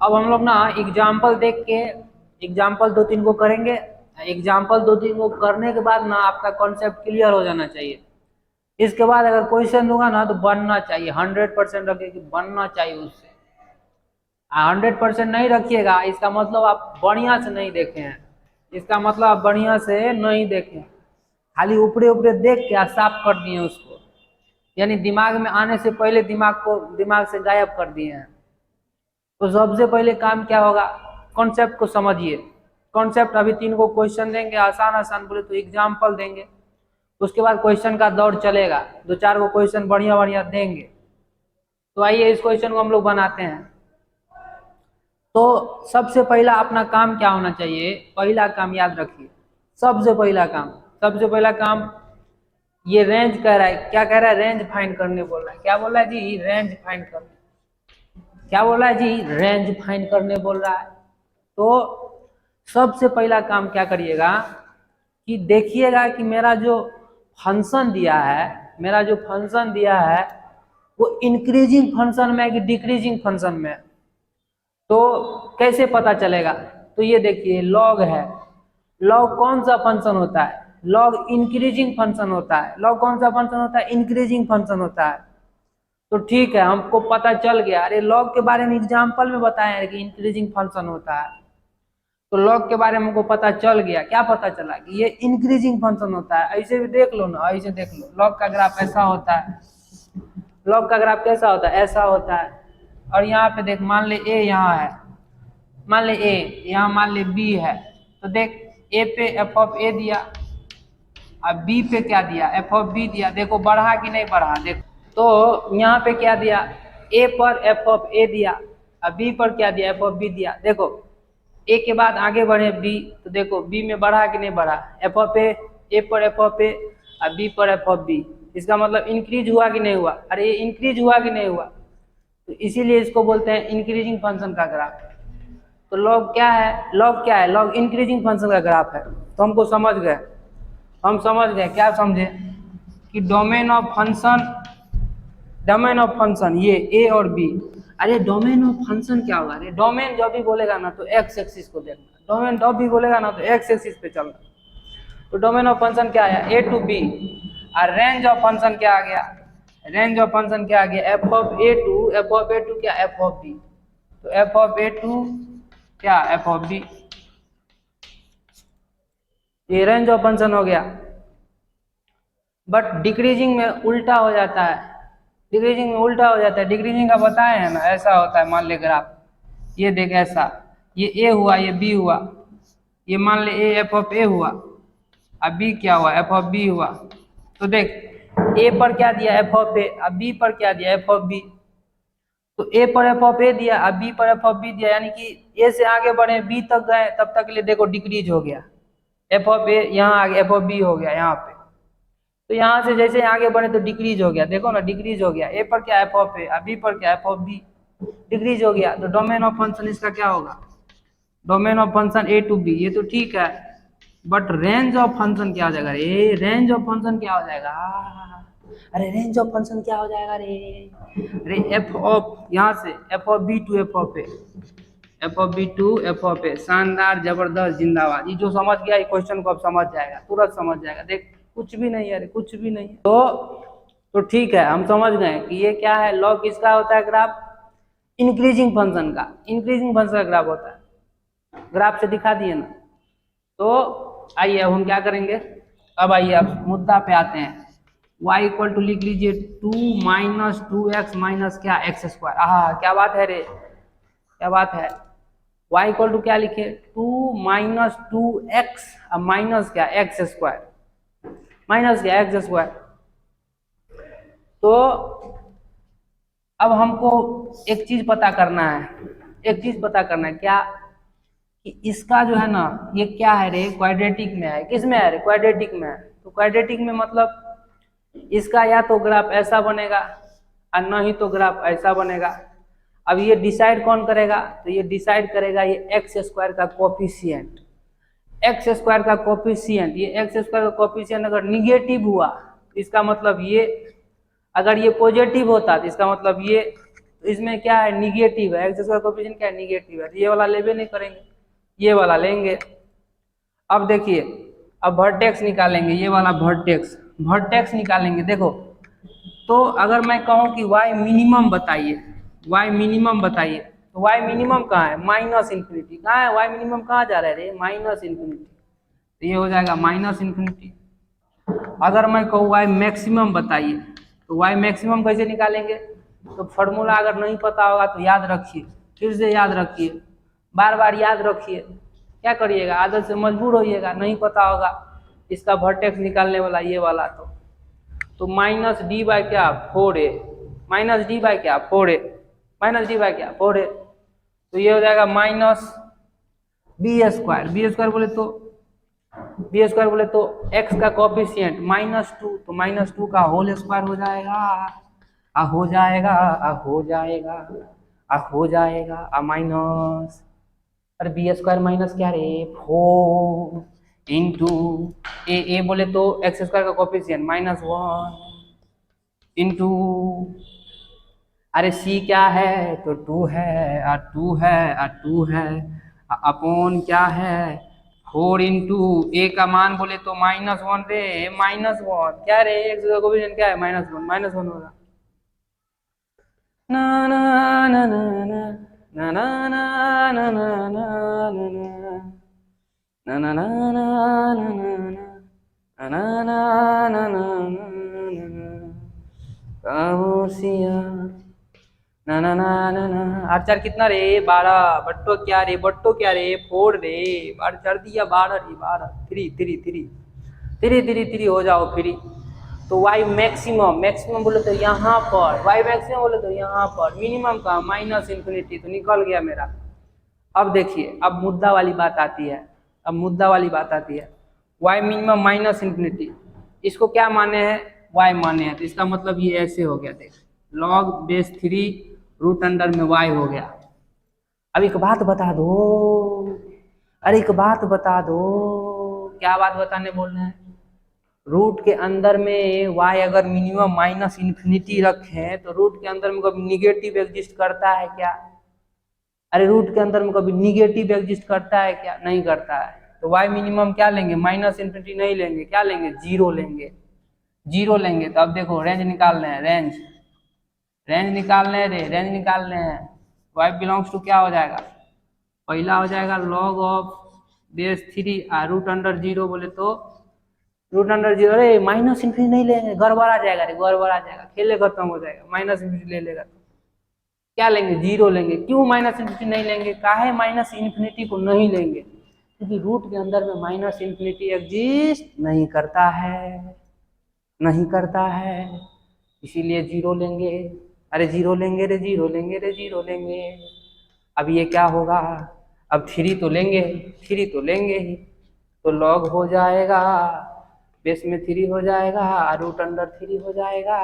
अब हम लोग ना एग्जाम्पल देख के एग्जाम्पल 2-3 को करेंगे। एग्जाम्पल 2-3 को करने के बाद ना आपका कॉन्सेप्ट क्लियर हो जाना चाहिए। इसके बाद अगर क्वेश्चन दूंगा ना तो बनना चाहिए, 100% रखिए कि बनना चाहिए उससे। 100% नहीं रखिएगा इसका मतलब आप बढ़िया से नहीं देखे हैं, इसका मतलब आप बढ़िया से नहीं देखे, खाली ऊपरे ऊपरे देख के साफ कर दिए उसको, यानी दिमाग में आने से पहले दिमाग से गायब कर दिए हैं। तो सबसे पहले काम क्या होगा, कॉन्सेप्ट को समझिए। कॉन्सेप्ट अभी 3 को क्वेश्चन देंगे, आसान आसान बोले तो एग्जाम्पल देंगे, उसके बाद क्वेश्चन का दौर चलेगा, 2-4 को क्वेश्चन बढ़िया बढ़िया देंगे। तो आइए इस क्वेश्चन को हम लोग बनाते हैं। तो सबसे पहला अपना काम क्या होना चाहिए, पहला काम याद रखिए, सबसे पहला काम ये रेंज कह रहा है, क्या कह रहा है, रेंज फाइंड करने बोल रहा है। क्या बोल रहा है जी, रेंज फाइंड करने, क्या बोल रहा है जी, रेंज फाइंड करने बोल रहा है। तो सबसे पहला काम क्या करिएगा कि देखिएगा कि मेरा जो फंक्शन दिया है वो इंक्रीजिंग फंक्शन में है कि डिक्रीजिंग फंक्शन में है। तो कैसे पता चलेगा, तो ये देखिए लॉग है, लॉग कौन सा फंक्शन होता है, लॉग इंक्रीजिंग फंक्शन होता है। लॉग कौन सा फंक्शन होता है, इंक्रीजिंग फंक्शन होता है। तो ठीक है, हमको पता चल गया, अरे लॉग के बारे में एग्जाम्पल में बताया है कि इंक्रीजिंग फंक्शन होता है, तो लॉग के बारे में हमको पता चल गया। क्या पता चला कि ये इंक्रीजिंग फंक्शन होता है। ऐसे भी देख लो ना, ऐसे देख लो, लॉग का ग्राफ ऐसा होता है, लॉग का ग्राफ कैसा होता है, ऐसा होता है। और यहाँ पे देख, मान ले ए यहाँ है, मान ले ए यहाँ, मान ले बी है, तो देख ए पे एफ ऑफ ए दिया, अब बी पे क्या दिया, एफ ऑफ बी दिया। देखो बढ़ा कि नहीं बढ़ा, देखो तो यहाँ पे क्या दिया, ए पर एफ ऑफ ए दिया, अब बी पर क्या दिया, एफ ऑफ बी दिया। देखो ए के बाद आगे बढ़े बी, तो देखो बी में बढ़ा कि नहीं बढ़ा, एफ ऑफ ए पर एफ ऑफ ए, अब बी पर एफ ऑफ बी। इसका मतलब इंक्रीज हुआ कि नहीं हुआ, अरे ये इंक्रीज हुआ कि नहीं हुआ, तो इसीलिए इसको बोलते हैं इंक्रीजिंग फंक्शन का ग्राफ। तो लॉग क्या है, लॉग इंक्रीजिंग फंक्शन का ग्राफ है। तो हमको समझ गए, हम समझ गए, क्या समझे कि डोमेन ऑफ फंक्शन ये ए और बी। अरे डोमेन ऑफ फंक्शन क्या होगा, अरे डोमेन जब भी बोलेगा ना तो एक्स एक्सिस को देखना, डोमेन जब भी बोलेगा ना तो एक्स एक्सिस पे चलना। तो डोमेन ऑफ फंक्शन क्या है, ए टू बी, और रेंज ऑफ फंक्शन क्या आ गया, रेंज ऑफ फंक्शन क्या आ गया, एफ ऑफ ए टू क्या, एफ ऑफ बी। तो एफ ऑफ ए टू क्या, एफ ऑफ बी, ये रेंज ऑफ फंक्शन हो गया। बट डिक्रीजिंग में उल्टा हो जाता है, डिक्रीजिंग का बताए हैं ना, ऐसा होता है। मान ले ग्राफ, ये देख ऐसा, ये ए हुआ, ये बी हुआ, ये मान ले ए एफ ऑफ ए हुआ, अब बी क्या हुआ, एफ ऑफ बी हुआ। तो देख ए पर क्या दिया, एफ ऑफ ए, अब बी पर क्या दिया, एफ ऑफ बी। तो ए पर एफ ऑफ ए दिया, अब बी पर एफ ऑफ बी दिया, यानी कि ए से आगे बढ़े बी तक गए, तब तक के लिए देखो डिक्रीज हो गया, एफ ऑफ ए यहाँ आ गया, एफ ऑफ बी हो गया यहाँ पे। तो यहाँ से जैसे आगे बढ़े तो डिक्रीज हो गया, देखो ना डिक्रीज हो गया, ए पर क्या, एफ ऑफ ए, बी पर क्या, एफ ऑफ बी, डिक्रीज हो गया। तो डोमेन ऑफ फंक्शन इसका क्या होगा, domain of function a to b, ये तो ठीक है, बट रेंज ऑफ फंक्शन क्या हो जाएगा, रे रेंज ऑफ फंक्शन क्या हो जाएगा, अरे रेंज ऑफ फंक्शन क्या हो जाएगा रे, अरे एफ ऑफ, यहाँ से F of B to F of A, F of B to F of A. शानदार, जबरदस्त, जिंदाबाद। ये जो समझ गया ये क्वेश्चन को अब समझ जाएगा, तुरंत समझ जाएगा। देख कुछ भी नहीं है, अरे कुछ भी नहीं है। तो ठीक है, हम समझ गए कि ये क्या है, लॉग किसका होता है, ग्राफ इंक्रीजिंग फंक्शन का, इंक्रीजिंग फंक्शन का ग्राफ होता है। ग्राफ से दिखा दिए ना। तो आइए अब हम क्या करेंगे, अब आइए अब मुद्दा पे आते हैं। y इक्वल टू लिख लीजिए 2 माइनस 2x माइनस क्या, एक्स स्क्वायर। क्या बात है रे, क्या बात है। y इक्वल टू क्या लिखे, 2 माइनस 2x माइनस क्या, एक्स स्क्वायर, माइनस क्या, एक्स स्क्वायर। तो अब हमको एक चीज पता करना है, क्या कि इसका जो है ना, ये क्या है रे, क्वाड्रेटिक में है। किस में है रे, क्वाड्रेटिक में है। तो क्वाड्रेटिक में मतलब इसका या तो ग्राफ ऐसा बनेगा और न ही तो ग्राफ ऐसा बनेगा। अब ये डिसाइड कौन करेगा, तो ये डिसाइड करेगा ये एक्स स्क्वायर का कोफिशिएंट। एक्स स्क्वायर का कोफिशिएंट, ये एक्स स्क्वायर का कोफिशिएंट अगर निगेटिव हुआ, इसका मतलब ये, अगर ये पॉजिटिव होता तो इसका मतलब ये, तो इसमें क्या है, निगेटिव है, एक्स स्क्वायर कोएफिशिएंट क्या है, निगेटिव है, ये वाला लेबे नहीं करेंगे, ये वाला लेंगे। अब देखिए, अब वर्टेक्स निकालेंगे, ये वाला वर्टेक्स निकालेंगे। देखो, तो अगर मैं कहूँ कि y मिनिमम बताइए, y मिनिमम बताइए, तो y मिनिमम कहाँ है, माइनस इन्फिनिटी। कहाँ है y मिनिमम, कहाँ जा रहा है रे, माइनस इन्फिनिटी, तो ये हो जाएगा माइनस इन्फिनिटी। अगर मैं कहूँ y मैक्सिमम बताइए, तो y मैक्सिमम कैसे निकालेंगे, तो फॉर्मूला अगर नहीं पता होगा तो याद रखिए, फिर से याद रखिए, बार बार याद रखिए, क्या करिएगा, आदत से मजबूर होइएगा, नहीं पता होगा इसका वर्टेक्स निकालने वाला ये वाला, तो माइनस डी बाय क्या 4a, माइनस डी बाय क्या 4a, माइनस डी बाय क्या 4a, तो ये हो जाएगा माइनस बी स्क्वायर बोले तो x का कोएफिशिएंट -2, तो -2 का होल स्क्वायर हो जाएगा, माइनस, अरे बी स्क्वायर माइनस क्या रे 4 इंटू ए बोले तो एक्स स्क्वायर का कोएफिशिएंट -1 इंटू, अरे सी क्या है तो 2 है, और 2 है अपॉन क्या है 4 इंटू ए का मान बोले तो -1 रे, -1 क्या रे, एक्स का कोएफिशिएंट क्या है -1 होगा। ना ना ना ना ना ना ना ना ना ना ना ना ना ना ना ना ना ना, आठ चार कितना रे 12, बट्टो क्या रे 4 रे, 4 दिया 12 रे, 3 हो जाओ फ्री। तो y मैक्सिमम बोले तो यहाँ पर, y मैक्सिमम बोले तो यहाँ पर, मिनिमम का माइनस इन्फिनिटी, तो निकल गया मेरा। अब देखिए, अब मुद्दा वाली बात आती है, y मिनिमम माइनस इन्फिनिटी, इसको क्या माने हैं, y माने हैं, तो इसका मतलब ये ऐसे हो गया, देख log बेस 3 रूट अंडर में y हो गया। अब एक बात बता दो, क्या बात बताने बोल रहे हैं, रूट के अंदर में y अगर मिनिमम माइनस इन्फिनिटी रखें तो रूट के अंदर में कभी निगेटिव एग्जिस्ट करता है क्या, अरे रूट के अंदर में कभी निगेटिव एग्जिस्ट करता है क्या, नहीं करता है। तो y मिनिमम क्या लेंगे, माइनस इन्फिनिटी नहीं लेंगे, क्या लेंगे, जीरो लेंगे। तो अब देखो रेंज निकालने हैं, रेंज निकालने हैं, y बिलोंग्स टू क्या हो जाएगा, पहला हो जाएगा log of base 3 root under 0 बोले तो रूट अंडर 0, अरे माइनस इन्फिनिटी नहीं लेंगे, गड़बड़ा जाएगा, खेले खत्म हो जाएगा, माइनस इन्फिनिटी ले लेगा तो क्या लेंगे, 0 लेंगे। क्यों माइनस इन्फिनिटी नहीं लेंगे, काहे माइनस इन्फिनिटी को नहीं लेंगे, क्योंकि रूट के अंदर में माइनस इन्फिनिटी एग्जिस्ट नहीं करता है, इसीलिए 0 लेंगे। अरे 0 लेंगे। अब ये क्या होगा, अब 3 तो लेंगे ही, तो log हो जाएगा, बेस में 3 हो जाएगा, रूट अंडर 3 हो जाएगा,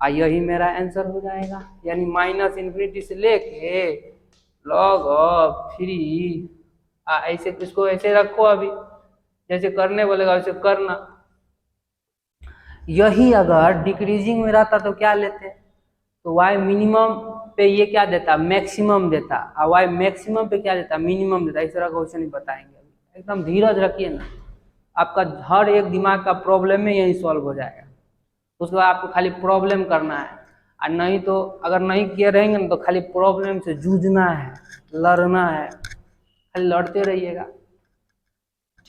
यही मेरा आंसर हो जाएगा। यानी माइनस इन्फिनिटी से लेके log ऑफ 3, ऐसे इसको ऐसे रखो, अभी जैसे करने बोलेगा वैसे करना। यही अगर डिक्रीजिंग में रहता तो क्या लेते, तो y मिनिमम पे ये क्या देता, मैक्सिमम देता, और y मैक्सिमम पे क्या देता, मिनिमम देता। इस तरह का क्वेश्चन ही बताएंगे, एकदम धीरज रखिए ना, आपका हर एक दिमाग का प्रॉब्लम में यही सॉल्व हो जाएगा। उसके बाद आपको खाली प्रॉब्लम करना है, और नहीं तो अगर नहीं किए रहेंगे ना तो खाली प्रॉब्लम से जूझना है, लड़ना है, खाली लड़ते रहिएगा।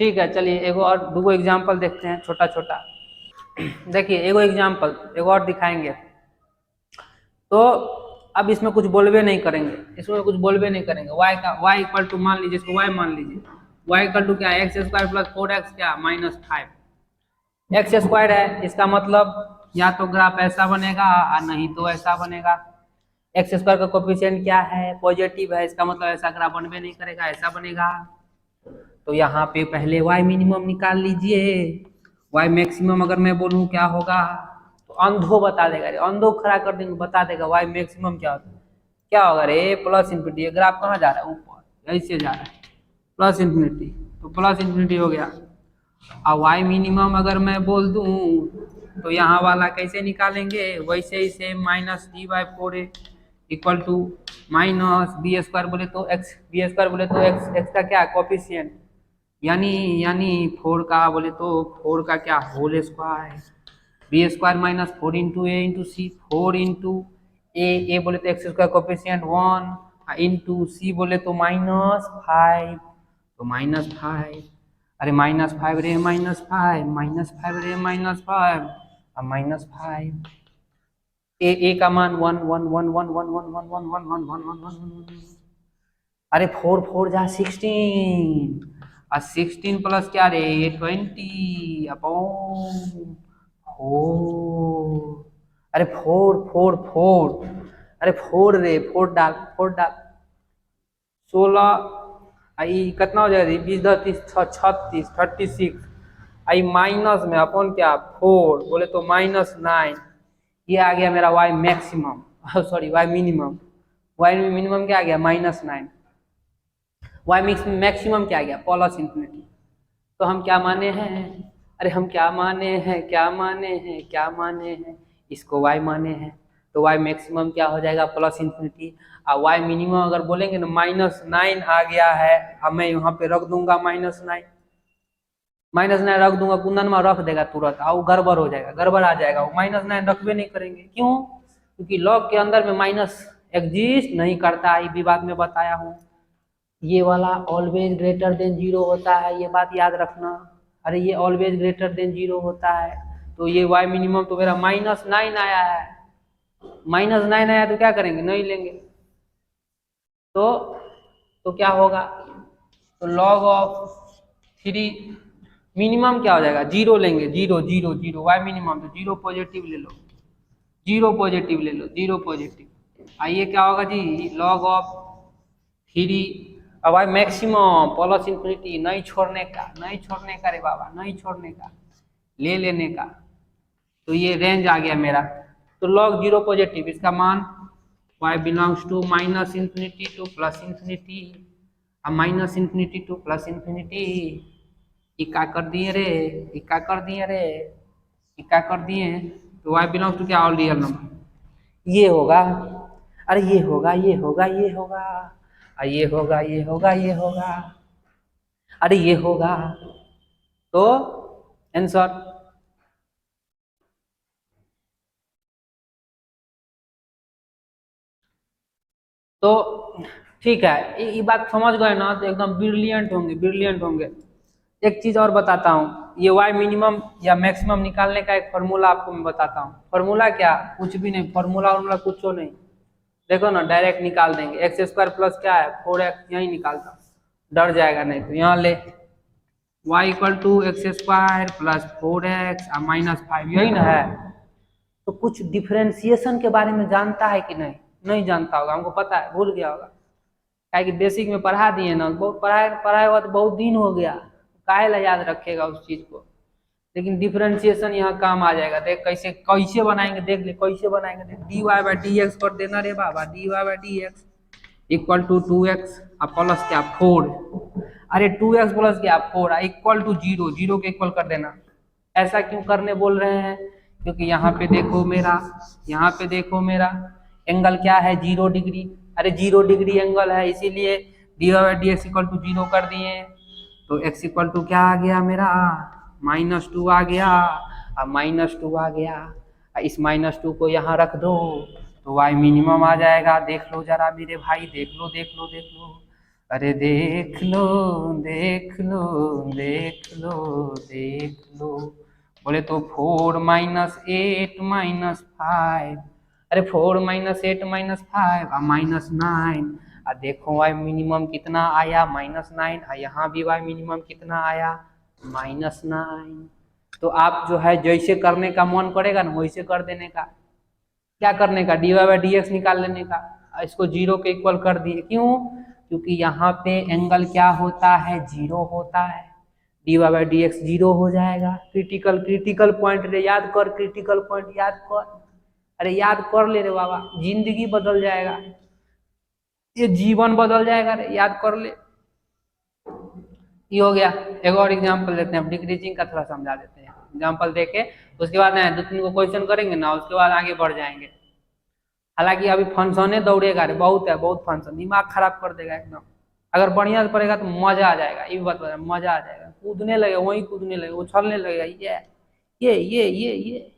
ठीक है, चलिए एक और 2 एग्जाम्पल देखते हैं, छोटा। देखिए एगो एग्जाम्पल एक और दिखाएंगे, तो अब इसमें कुछ बोलबे नहीं करेंगे, y इक्वल टू मान लीजिए, इसको y मान लीजिए, y इक्वल टू क्या है, एक्स स्क्वायर प्लस 4x क्या -5 एक्स स्क्वायर है। इसका मतलब या तो ग्राफ ऐसा बनेगा और नहीं तो ऐसा बनेगा। एक्स स्क्वायर का कोएफिशिएंट क्या है, पॉजिटिव है, इसका मतलब ऐसा ग्राफ बनबे नहीं करेगा, ऐसा बनेगा। तो यहाँ पे पहले y मिनिमम निकाल लीजिए, y मैक्सिमम अगर मैं बोलूँ क्या होगा, तो अंधो बता देगा, अंधो खड़ा कर देंगे, बता देगा y मैक्सिमम क्या होता है, क्या होगा रे, प्लस इन्फिनिटी। ग्राफ कहाँ जा रहा है, ऊपर ऐसे जा रहा है, प्लस इन्फिनिटी, तो प्लस इन्फिनिटी हो गया। और y मिनिमम अगर मैं बोल दूँ तो यहाँ वाला कैसे निकालेंगे, वैसे ही same -d/4a equal to minus B square बोले तो एक्स, बी स्क्वायर बोले तो एक्स, एक्स का क्या कोफिशिएंट, यानी यानी 4 का बोले तो 4 का क्या whole square, B square minus 4 into A into C, 4 into A बोले तो X square coefficient 1 into C बोले तो -5, तो -5, अरे -5 रे -5, -5 रे -5 और -5, ए का मान 1 1 1 1 1 1 1 1 1 1 1 1 1 1, अरे 4 4 जा 16 और 16 प्लस क्या रे 20 अपॉन 4, अरे 4 4 4, अरे 4 रे 4 डाल 4 डाल 16 आई कितना हो जाएगा 20 10 30 36 36, आई माइनस में अपॉन क्या 4 बोले तो -9, ये आ गया मेरा y maximum, sorry y minimum, y minimum क्या आ गया -9, y मैक्सिमम क्या आ गया प्लस इंफिनिटी। तो हम क्या माने हैं, अरे हम क्या माने हैं, क्या माने हैं, क्या माने हैं, इसको y माने हैं, तो y मैक्सिमम क्या हो जाएगा प्लस इंफिनिटी, और y मिनिमम अगर बोलेंगे ना -9 आ गया है, अब मैं यहाँ पे रख दूंगा -9 रख दूंगा, कुंदन में रख देगा तुरंत, और गड़बड़ हो जाएगा, गड़बड़ आ जाएगा, वो -9 रखबे नहीं करेंगे, क्यों, क्योंकि लॉग के अंदर में माइनस एग्जिस्ट नहीं करता, ये भी बात में बताया हूँ, ये वाला ऑलवेज ग्रेटर देन 0 होता है, ये बात याद रखना, अरे ये ऑलवेज ग्रेटर देन 0 होता है, तो ये y मिनिमम तो मेरा -9 आया है, -9 आया तो क्या करेंगे, नहीं लेंगे, तो क्या होगा, तो log ऑफ 3 मिनिमम क्या हो जाएगा 0 लेंगे, 0 0 0 y मिनिमम तो 0 पॉजिटिव ले लो, 0 पॉजिटिव ले लो, 0 पॉजिटिव, आइए क्या होगा जी log ऑफ 3, अब भाई मैक्सिमम प्लस इंफिनिटी, नहीं छोड़ने का, नहीं छोड़ने का रे बाबा, नहीं छोड़ने का, ले लेने का, तो ये रेंज आ गया मेरा, तो log 0 पॉजिटिव, इसका मान y belongs to minus infinity to plus infinity, अब minus infinity to plus infinity, इक्का कर दिए रे, इक्का कर दिए रे, इक्का कर दिए, तो y बिलोंग्स टू क्या ऑल रियल नंबर, ये होगा, अरे ये होगा, ये होगा, ये होगा, ये होगा, ये होगा, ये होगा, अरे ये होगा, तो आंसर, तो ठीक है, ये बात समझ गए ना, तो एकदम ब्रिलियंट होंगे, ब्रिलियंट होंगे। एक चीज और बताता हूँ, ये y मिनिमम या मैक्सिमम निकालने का एक फॉर्मूला आपको मैं बताता हूँ, फॉर्मूला क्या, कुछ भी नहीं, फॉर्मूला कुछ नहीं, देखो ना डायरेक्ट निकाल देंगे, एक्स स्क्वायर प्लस क्या है 4x, यही निकालता, डर जाएगा नहीं तो यहाँ ले, y equal to x square plus 4x -5, यही ना है, तो कुछ डिफरेंशिएशन के बारे में जानता है कि नहीं, नहीं जानता होगा, हमको पता है, भूल गया होगा, क्या कि बेसिक में पढ़ा दिए ना, बहुत पढ़ाए हुआ तो बहुत दिन हो गया, काहे ला याद रखेगा उस चीज को, लेकिन डिफरेंशिएशन यहाँ काम आ जाएगा, देख कैसे कैसे बनाएंगे, देख ले कैसे बनाएंगे, देख dy/dx कर देना रे बाबा, dy/dx equal to 2x plus क्या 4, अरे 2x प्लस क्या 4 इक्वल टू 0, 0 के इक्वल कर देना, ऐसा क्यों करने बोल रहे हैं, क्योंकि यहाँ पे देखो मेरा, यहाँ पे देखो मेरा एंगल क्या है 0 डिग्री, अरे 0 डिग्री एंगल है, इसीलिए dy/dx इक्वल टू 0 कर दिए, तो x इक्वल टू क्या आ गया मेरा -2 आ गया, अब -2 आ गया, इस -2 को यहाँ रख दो, तो y मिनिमम आ जाएगा, देख लो जरा मेरे भाई, देख लो देख लो देख लो, अरे देख लो देख लो देख लो देख लो, बोले तो 4 - 8 - 5, अरे 4 - 8 - 5 -9, देखो y मिनिमम कितना आया -9, यहाँ भी y मिनिमम कितना आया -9, तो आप जो है जैसे करने का मन करेगा ना वैसे कर देने का, क्या करने का dy/dx निकाल लेने का, इसको 0 के इक्वल कर दिए, क्यों, क्योंकि यहाँ पे एंगल क्या होता है 0 होता है, dy/dx 0 हो जाएगा, क्रिटिकल पॉइंट रे, याद कर, क्रिटिकल पॉइंट याद कर, अरे याद कर ले रे बाबा, जिंदगी बदल जाएगा, ये जीवन बदल जाएगा रे, याद कर ले, ये हो गया। एक और एग्जांपल देते हैं, डिक्रीजिंग का थोड़ा समझा देते हैं, एग्जांपल देके उसके बाद ना 2-3 को क्वेश्चन करेंगे ना, उसके बाद आगे बढ़ जाएंगे। हालांकि अभी फंक्शने दौड़ेगा रे, बहुत है बहुत फंक्शन, दिमाग खराब कर देगा एकदम। अगर बढ़िया से पड़ेगा तो मजा आ जाएगा, ये बात बता, मजा आ जाएगा, कूदने लगेगा, वहीं कूदने लगेगा, उछलने लगेगा, ये